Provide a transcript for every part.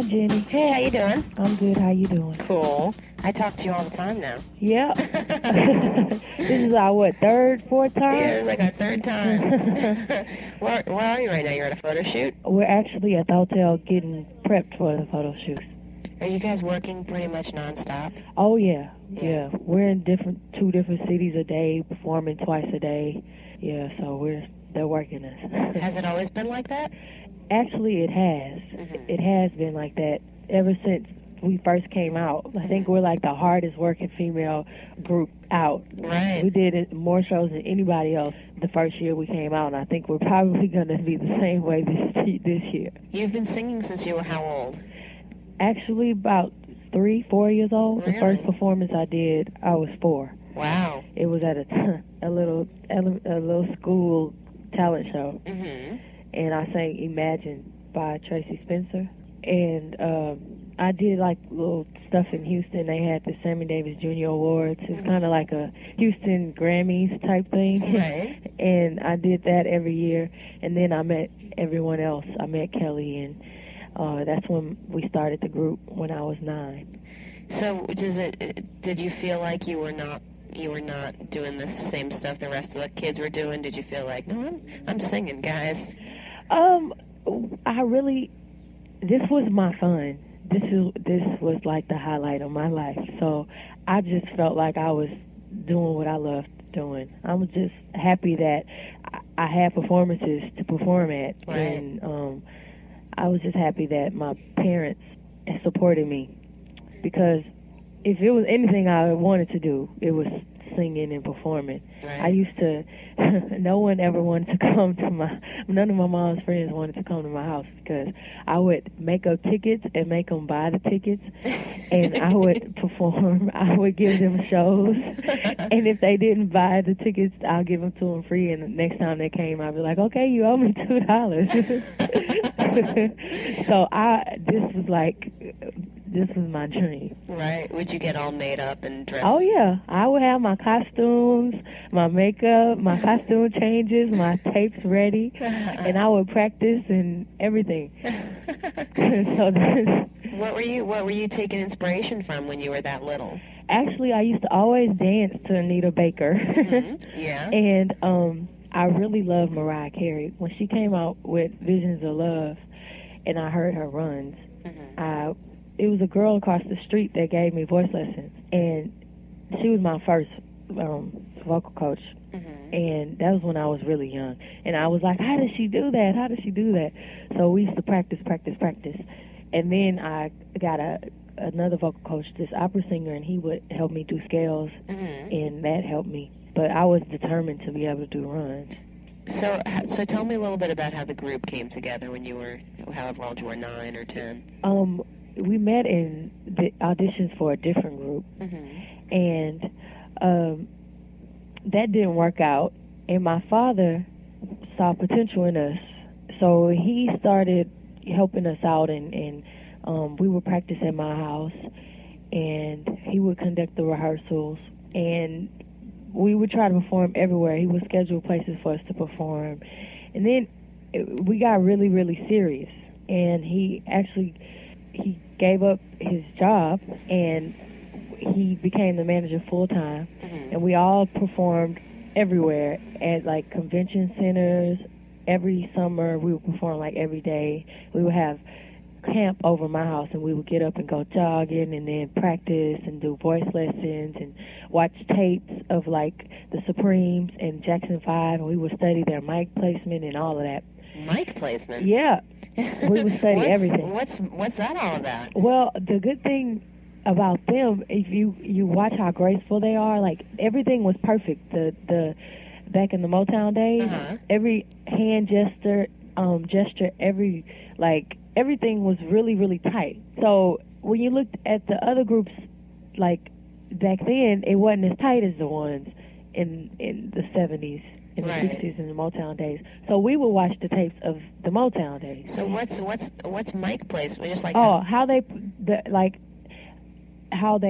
Jenny. Hey, how you doing? I'm good. How you doing? Cool. I talk to you all the time now. Yeah. This is our fourth time? Yeah, it's like our third time. Where are you right now? You're at a photo shoot? We're actually at the hotel getting prepped for the photo shoot. Are you guys working pretty much nonstop? Oh, yeah. We're in two different cities a day, performing twice a day. Yeah, so they're working us. Has it always been like that? Actually, it has. Mm-hmm. It has been like that ever since we first came out. I think we're like the hardest working female group out. Right. We did more shows than anybody else the first year we came out, and I think we're probably going to be the same way this year. You've been singing since you were how old? Actually, about 3-4 years old. Really? The first performance I did, I was 4. Wow. It was at a little school talent show. Mm-hmm. And I sang Imagine by Tracy Spencer. And I did like little stuff in Houston. They had the Sammy Davis Jr. Awards. It's kind of like a Houston Grammys type thing. Right. And I did that every year. And then I met everyone else. I met Kelly, and that's when we started the group when I was 9. So did you feel like you were not doing the same stuff the rest of the kids were doing? Did you feel like, no, I'm singing, guys? This was my fun. This was like the highlight of my life. So I just felt like I was doing what I loved doing. I was just happy that I had performances to perform at. Right. And I was just happy that my parents supported me, because if it was anything I wanted to do, it was singing and performing. Right. I used to, none of my mom's friends wanted to come to my house, because I would make up tickets and make them buy the tickets, and I would perform. I would give them shows, and if they didn't buy the tickets, I'll give them to them free, and the next time they came, I'd be like, okay, you owe me $2. So this was my dream. Right. Would you get all made up and dressed? Oh, yeah. I would have my costumes, my makeup, my costume changes, my tapes ready, and I would practice and everything. What were you taking inspiration from when you were that little? Actually, I used to always dance to Anita Baker. Mm-hmm. Yeah. And I really loved Mariah Carey. When she came out with Visions of Love, and I heard her runs, Mm-hmm. It was a girl across the street that gave me voice lessons, and she was my first vocal coach. Mm-hmm. And that was when I was really young, and I was like, how does she do that? So we used to practice, and then I got another vocal coach, this opera singer, and he would help me do scales, Mm-hmm. and that helped me. But I was determined to be able to do runs. So tell me a little bit about how the group came together when you were, however old you were, 9 or 10. We met in the auditions for a different group, Mm-hmm. and that didn't work out. And my father saw potential in us, so he started helping us out, and we would practice at my house, and he would conduct the rehearsals, and we would try to perform everywhere. He would schedule places for us to perform, and then we got really, really serious, and he gave up his job, and he became the manager full-time, Mm-hmm. and we all performed everywhere at, like, convention centers. Every summer, we would perform, like, every day. We would have camp over my house, and we would get up and go jogging and then practice and do voice lessons and watch tapes of, like, the Supremes and Jackson 5, and we would study their mic placement and all of that. Mic placement? Yeah. We would study everything. What's that all about? Well, the good thing about them, if you watch how graceful they are, like, everything was perfect. The back in the Motown days, Uh-huh. every hand gesture, everything was really, really tight. So when you looked at the other groups, like, back then, it wasn't as tight as the ones in the 70s. In the Right. 60s and the Motown days. So we would watch the tapes of the Motown days. So what's mic placement? Just like how they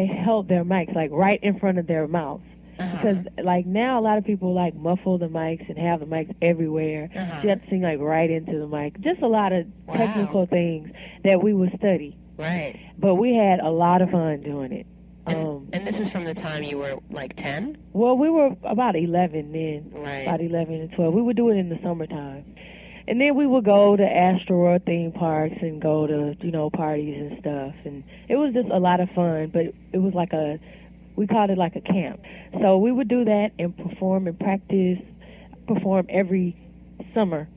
held their mics, like, right in front of their mouths. Because, like, now a lot of people, like, muffle the mics and have the mics everywhere. Uh-huh. So you have to sing, like, right into the mic. Just a lot of Wow. technical things that we would study. Right. But we had a lot of fun doing it. And this is from the time you were like 10? Well, we were about 11 then. Right. About 11 and 12. We would do it in the summertime. And then we would go to asteroid theme parks and go to, parties and stuff. And it was just a lot of fun, but it was like we called it like a camp. So we would do that and perform and perform every summer.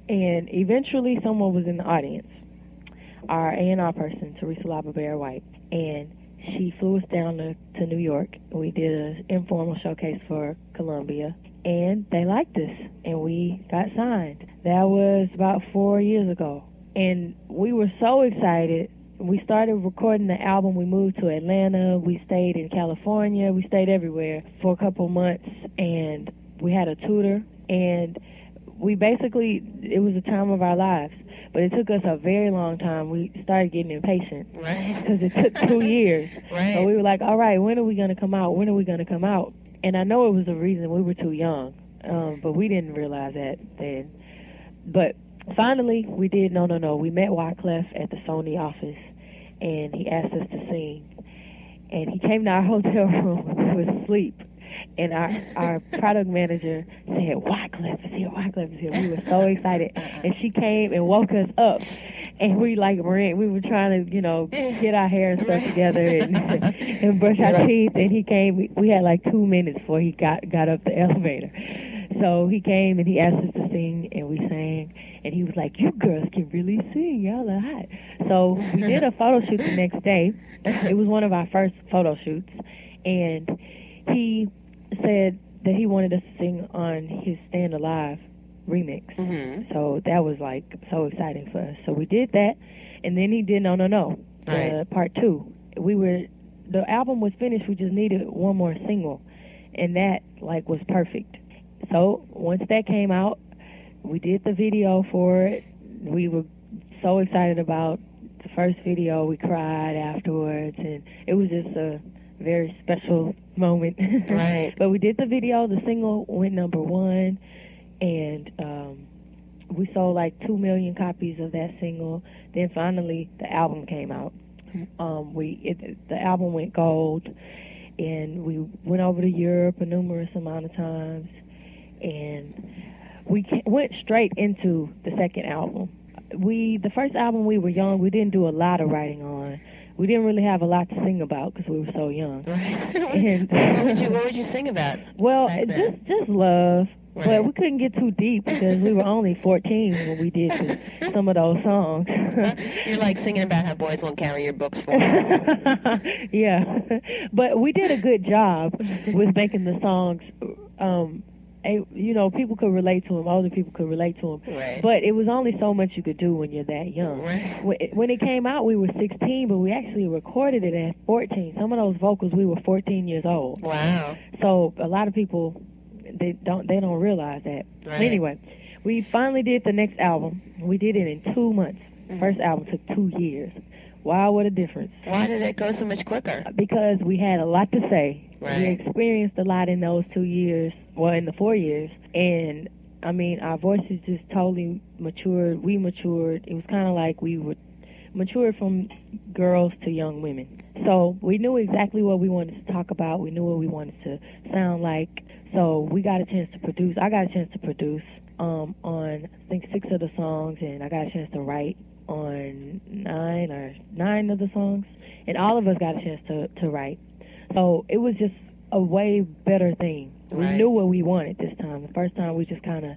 And eventually someone was in the audience, our A&R person, Teresa Laba Bear White. And she flew us down to New York. We did an informal showcase for Columbia, and they liked us, and we got signed. That was about 4 years ago, and we were so excited. We started recording the album. We moved to Atlanta. We stayed in California. We stayed everywhere for a couple months, and we had a tutor, and it was a time of our lives. But it took us a very long time. We started getting impatient. Right. Because it took 2 years. Right. So we were like, all right, when are we going to come out? When are we going to come out? And I know it was a reason we were too young, but we didn't realize that then. But finally, we did No. We met Wyclef at the Sony office, and he asked us to sing. And he came to our hotel room. We were asleep. And our product manager said, Wyclef is here, Wyclef is here. We were so excited. And she came and woke us up. And we were trying to, get our hair and stuff together and brush our teeth. And he came. We had like 2 minutes before he got up the elevator. So he came and he asked us to sing, and we sang. And he was like, you girls can really sing. Y'all are hot. So we did a photo shoot the next day. It was one of our first photo shoots. And he said that he wanted us to sing on his Stand Alive remix. Mm-hmm. So that was like so exciting for us. So we did that, and then he did No. Right. Part 2. The album was finished. We just needed one more single, and that was perfect. So once that came out, we did the video for it. We were so excited about the first video. We cried afterwards, and it was just a very special moment. Right. But we did the video. The single went #1, and we sold like 2 million copies of that single. Then finally, the album came out. The album went gold, and we went over to Europe a numerous amount of times, and we went straight into the second album. The first album, we were young. We didn't do a lot of writing on. We didn't really have a lot to sing about because we were so young. Right. And what would you sing about? Well, just love. Right. But we couldn't get too deep because we were only 14 when we did some of those songs. You're like singing about how boys won't carry your books for you. Yeah. But we did a good job with making the songs people could relate to them. Older people could relate to them. Right. But it was only so much you could do when you're that young. Right. When it came out, we were 16, but we actually recorded it at 14. Some of those vocals, we were 14 years old. Wow. So a lot of people, they don't realize that. Right. Anyway, we finally did the next album. We did it in 2 months. The first album took 2 years. Wow, what a difference. Why did it go so much quicker? Because we had a lot to say. Right. We experienced a lot in those 2 years, in the 4 years. And, our voices just totally matured. We matured. It was kind of like we would mature from girls to young women. So we knew exactly what we wanted to talk about. We knew what we wanted to sound like. So we got a chance to produce. I got a chance to produce on, I think, 6 of the songs, and I got a chance to write on 9 of the songs. And all of us got a chance to write. So it was just a way better thing. We Right. knew what we wanted this time. The first time we just kind of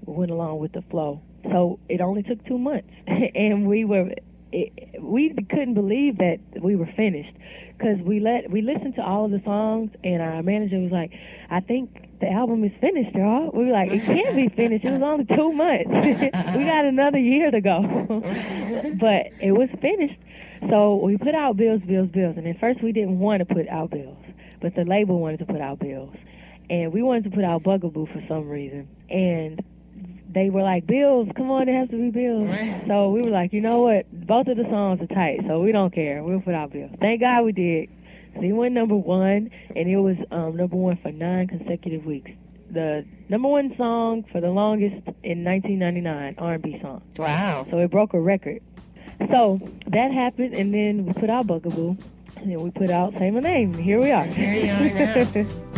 went along with the flow. So it only took 2 months, and we couldn't believe that we were finished because we listened to all of the songs, and our manager was like, I think the album is finished, y'all. We were like, it can't be finished. It was only 2 months. We got another year to go. But it was finished. So we put out Bills. And at first we didn't want to put out Bills, but the label wanted to put out Bills. And we wanted to put out Bugaboo for some reason. And they were like, Bills, come on, it has to be Bills. Right. So we were like, you know what? Both of the songs are tight, so we don't care. We'll put out Bills. Thank God we did. So it went #1, and it was #1 for 9 consecutive weeks. The #1 song for the longest in 1999, R&B song. Wow. So it broke a record. So that happened, and then we put out Bugaboo, and then we put out Say My Name. Here we are. Here you are now.